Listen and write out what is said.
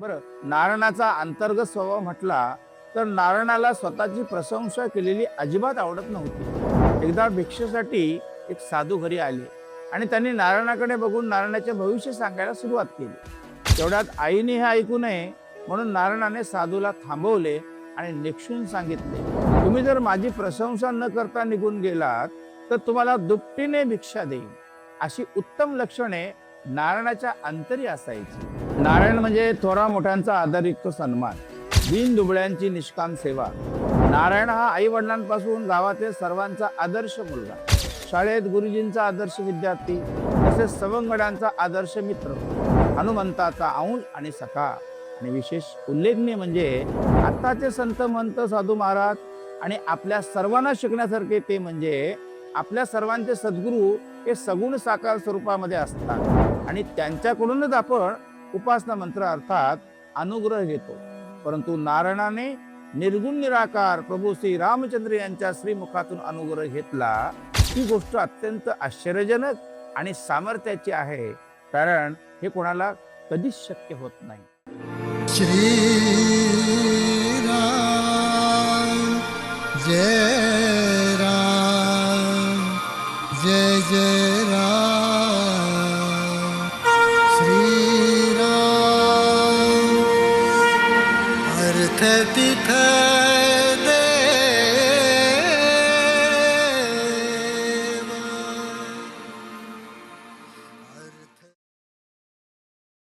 बरं, नारायणाचा अंतर्गत स्वभाव म्हटला तर नारायणाला स्वतःची प्रशंसा केलेली अजिबात आवडत नव्हती. एकदा भिक्षेसाठी एक साधू घरी आले आणि त्यांनी नारायणाकडे बघून नारायणाचे भविष्य सांगायला सुरुवात केली. तेवढ्यात आईने हे ऐकू नये म्हणून नारायणाने साधूला थांबवले आणि निक्षून सांगितले, तुम्ही जर माझी प्रशंसा न करता निघून गेलात तर तुम्हाला दुपटीने भिक्षा देईन. अशी उत्तम लक्षणे नारायणाच्या अंतरी असायची. नारायण म्हणजे थोरा मोठ्यांचा आदरयुक्त सन्मान, दीन दुबळ्यांची निष्काम सेवा. नारायण हा आई वडिलांपासून गावातील सर्वांचा आदर्श मुलगा, शाळेत गुरुजींचा आदर्श विद्यार्थी, तसेच सवंगड्यांचा आदर्श मित्र, हनुमंताचा अंश आणि सखा. आणि विशेष उल्लेखनीय म्हणजे आताचे संत महंत साधू महाराज आणि आपल्या सर्वांना शिकण्यासारखे ते म्हणजे आपल्या सर्वांचे सद्गुरू हे सगुण साकार स्वरूपामध्ये असतात आणि त्यांच्याकडूनच आपण उपासना मंत्र अर्थात अनुग्रह घेतो. परंतु नारायणाने निर्गुण निराकार प्रभू श्री रामचंद्र यांच्या श्रीमुखातून अनुग्रह घेतला. ही गोष्ट अत्यंत आश्चर्यजनक आणि सामर्थ्याची आहे, कारण हे कोणाला कधीच शक्य होत नाही. श्री राम जय राम जय जय राम श्री राम अर्थ तिथ